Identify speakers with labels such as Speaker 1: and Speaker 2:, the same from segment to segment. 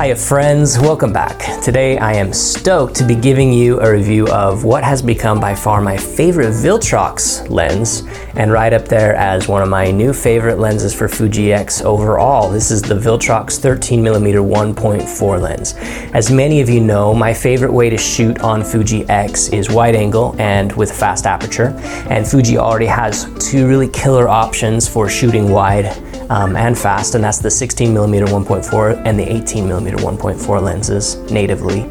Speaker 1: Hiya friends, welcome back. Today I am stoked to be giving you a review of what has become by far my favorite Viltrox lens, and right up there as one of my new favorite lenses for Fuji X overall. This is the Viltrox 13mm 1.4 lens. As many of you know, my favorite way to shoot on Fuji X is wide angle and with fast aperture, and Fuji already has two really killer options for shooting wide and fast, and that's the 16mm 1.4 and the 18mm 1.4 lenses natively.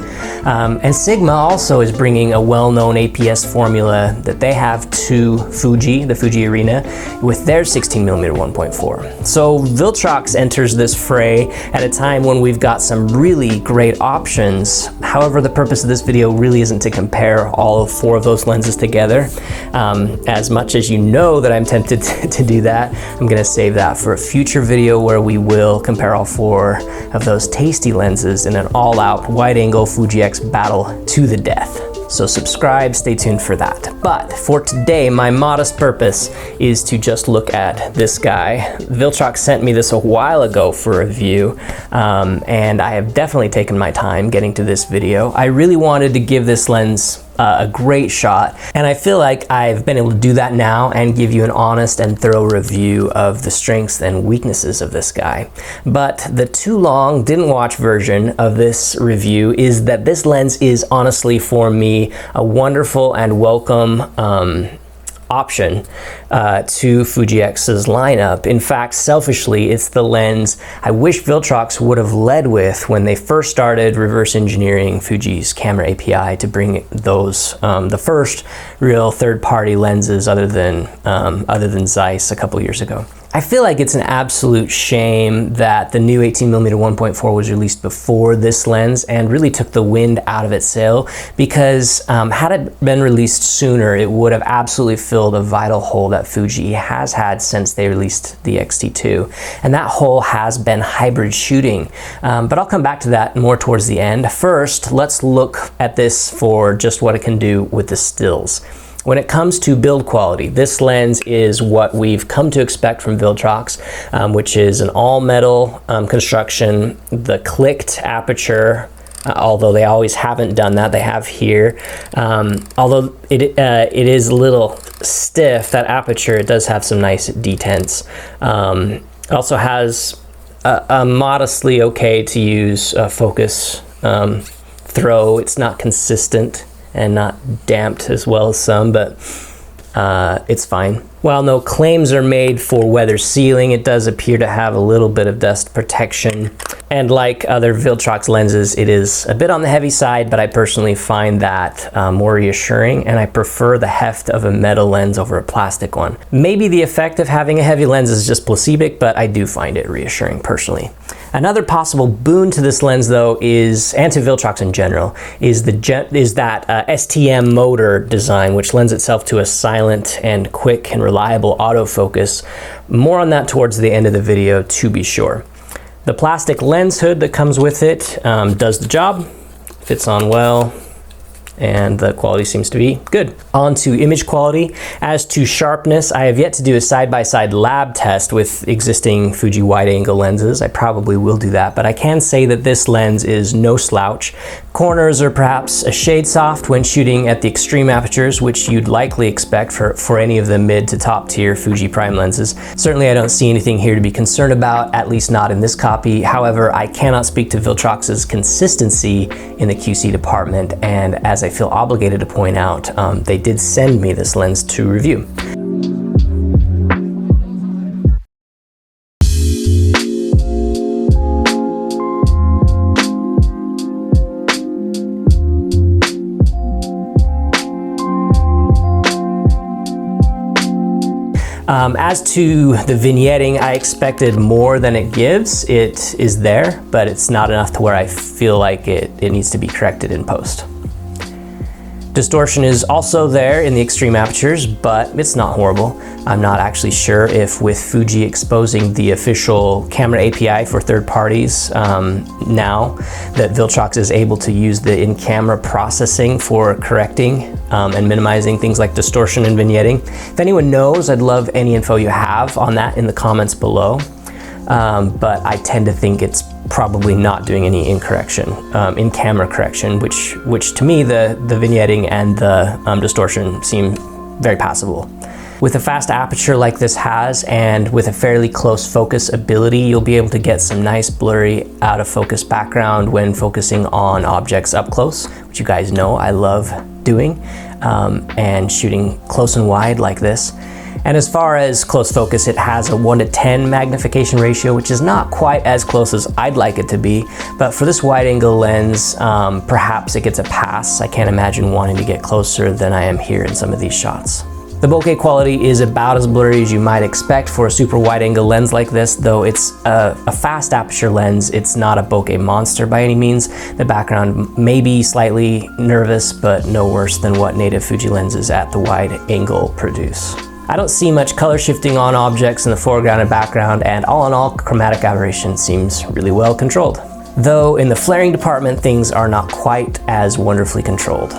Speaker 1: And Sigma also is bringing a well-known APS formula that they have to Fuji, the Fuji Arena, with their 16mm 1.4. So Viltrox enters this fray at a time when we've got some really great options. However, the purpose of this video really isn't to compare all four of those lenses together. As much as you know that I'm tempted to do that, I'm gonna save that for a future video where we will compare all four of those tasty lenses in an all-out wide-angle Fuji X battle to the death. So subscribe, stay tuned for that. But for today, my modest purpose is to just look at this guy. Viltrox sent me this a while ago for review, and I have definitely taken my time getting to this video. I really wanted to give this lens a great shot, and I feel like I've been able to do that now and give you an honest and thorough review of the strengths and weaknesses of this guy. But the too long didn't watch version of this review is that this lens is honestly for me a wonderful and welcome option to Fuji X's lineup. In fact, selfishly, it's the lens I wish Viltrox would have led with when they first started reverse engineering Fuji's camera API to bring those the first real third-party lenses other than Zeiss a couple years ago. I feel like it's an absolute shame that the new 18mm 1.4 was released before this lens and really took the wind out of its sail, because had it been released sooner, it would have absolutely filled a vital hole that Fuji has had since they released the X-T2. And that hole has been hybrid shooting. But I'll come back to that more towards the end. First, let's look at this for just what it can do with the stills. When it comes to build quality, this lens is what we've come to expect from Viltrox, which is an all-metal construction, the clicked aperture, although they always haven't done that, they have here. Although it is a little stiff, that aperture, it does have some nice detents. Also has a modestly okay to use focus throw. It's not consistent and not damped as well as some, but it's fine. While no claims are made for weather sealing, it does appear to have a little bit of dust protection. And like other Viltrox lenses, it is a bit on the heavy side, but I personally find that more reassuring, and I prefer the heft of a metal lens over a plastic one. Maybe the effect of having a heavy lens is just placebic, but I do find it reassuring personally. Another possible boon to this lens, though, is, and to Viltrox in general, is that STM motor design, which lends itself to a silent and quick and reliable autofocus. More on that towards the end of the video, to be sure. The plastic lens hood that comes with it does the job, fits on well, and the quality seems to be good. On to image quality. As to sharpness, I have yet to do a side-by-side lab test with existing Fuji wide-angle lenses. I probably will do that, but I can say that this lens is no slouch. Corners are perhaps a shade soft when shooting at the extreme apertures, which you'd likely expect for any of the mid to top tier Fuji prime lenses. Certainly I don't see anything here to be concerned about, at least not in this copy. However, I cannot speak to Viltrox's consistency in the QC department, and as I feel obligated to point out, they did send me this lens to review. As to the vignetting, I expected more than it gives. It is there, but it's not enough to where I feel like it needs to be corrected in post. Distortion is also there in the extreme apertures, but it's not horrible. I'm not actually sure if with Fuji exposing the official camera API for third parties now, that Viltrox is able to use the in-camera processing for correcting and minimizing things like distortion and vignetting. If anyone knows, I'd love any info you have on that in the comments below. But I tend to think it's probably not doing any in camera correction, which to me the vignetting and the distortion seem very passable. With a fast aperture like this has, and with a fairly close focus ability, you'll be able to get some nice blurry out of focus background when focusing on objects up close, which you guys know I love doing, and shooting close and wide like this. And as far as close focus, it has a 1:10 magnification ratio, which is not quite as close as I'd like it to be, but for this wide angle lens, perhaps it gets a pass. I can't imagine wanting to get closer than I am here in some of these shots. The bokeh quality is about as blurry as you might expect for a super wide angle lens like this, though it's a fast aperture lens. It's not a bokeh monster by any means. The background may be slightly nervous, but no worse than what native Fuji lenses at the wide angle produce. I don't see much color shifting on objects in the foreground and background, and all in all, chromatic aberration seems really well controlled. Though in the flaring department, things are not quite as wonderfully controlled.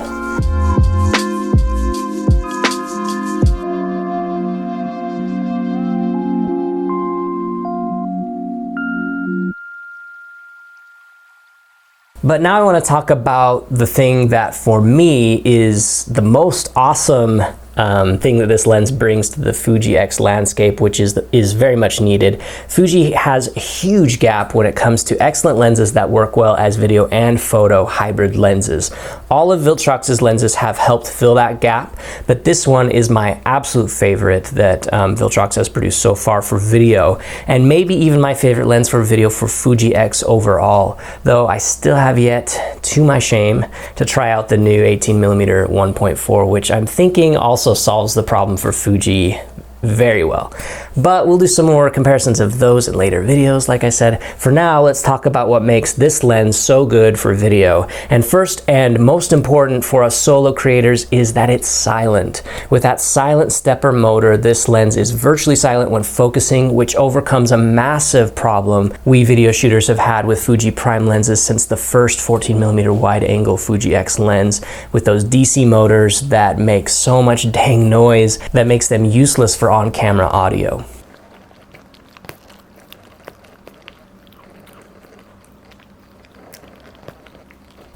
Speaker 1: But now I want to talk about the thing that for me is the most awesome thing that this lens brings to the Fuji X landscape, which is very much needed. Fuji has a huge gap when it comes to excellent lenses that work well as video and photo hybrid lenses. All of Viltrox's lenses have helped fill that gap, but this one is my absolute favorite that Viltrox has produced so far for video, and maybe even my favorite lens for video for Fuji X overall, though I still have yet, to my shame, to try out the new 18mm 1.4, which I'm thinking also solves the problem for Fuji very well. But we'll do some more comparisons of those in later videos, like I said. For now, let's talk about what makes this lens so good for video. And first and most important for us solo creators is that it's silent. With that silent stepper motor, this lens is virtually silent when focusing, which overcomes a massive problem we video shooters have had with Fuji prime lenses since the first 14mm wide angle Fuji X lens, with those DC motors that make so much dang noise that makes them useless for on-camera audio.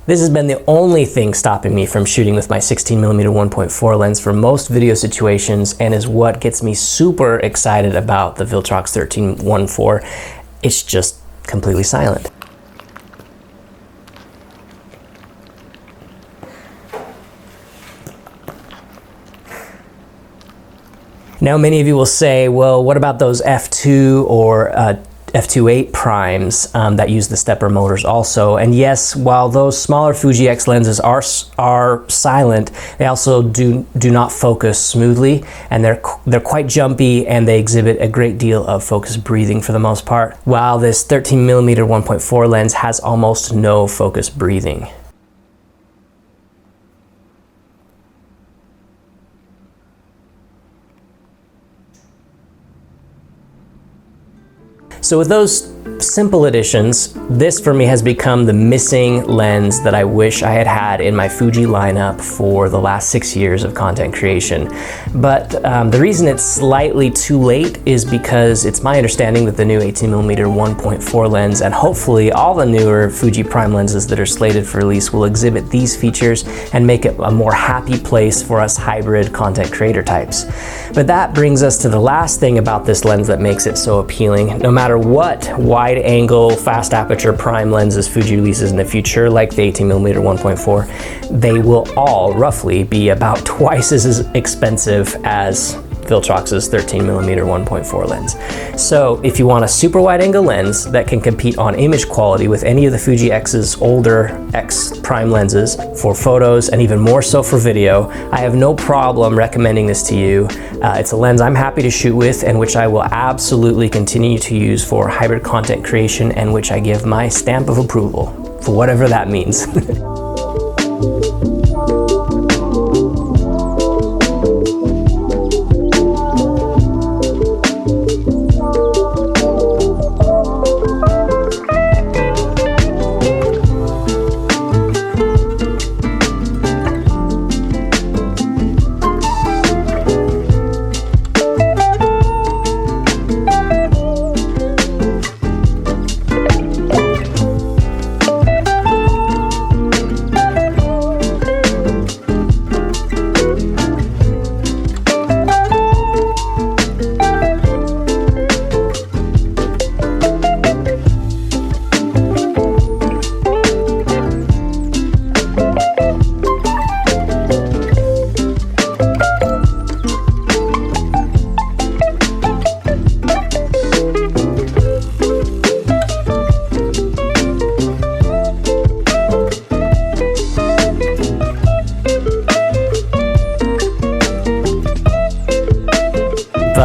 Speaker 1: This has been the only thing stopping me from shooting with my 16mm 1.4 lens for most video situations, and is what gets me super excited about the Viltrox 13-1.4. It's just completely silent. Now, many of you will say, well, what about those f2 or f2.8 primes that use the stepper motors also? And yes, while those smaller Fuji X lenses are silent, they also do not focus smoothly, and they're quite jumpy, and they exhibit a great deal of focus breathing for the most part, while this 13mm 1.4 lens has almost no focus breathing. So with those simple additions, this for me has become the missing lens that I wish I had had in my Fuji lineup for the last 6 years of content creation. But the reason it's slightly too late is because it's my understanding that the new 18mm 1.4 lens, and hopefully all the newer Fuji prime lenses that are slated for release, will exhibit these features and make it a more happy place for us hybrid content creator types. But that brings us to the last thing about this lens that makes it so appealing. No matter what wide angle fast aperture prime lenses Fuji releases in the future, like the 18mm 1.4, they will all roughly be about twice as expensive as Viltrox's 13mm 1.4 lens. So if you want a super wide angle lens that can compete on image quality with any of the Fuji X's older X prime lenses for photos, and even more so for video, I have no problem recommending this to you. It's a lens I'm happy to shoot with, and which I will absolutely continue to use for hybrid content creation, and which I give my stamp of approval, for whatever that means.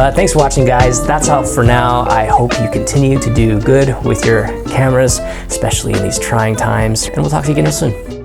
Speaker 1: But thanks for watching, guys. That's all for now. I hope you continue to do good with your cameras, especially in these trying times, and we'll talk to you again real soon.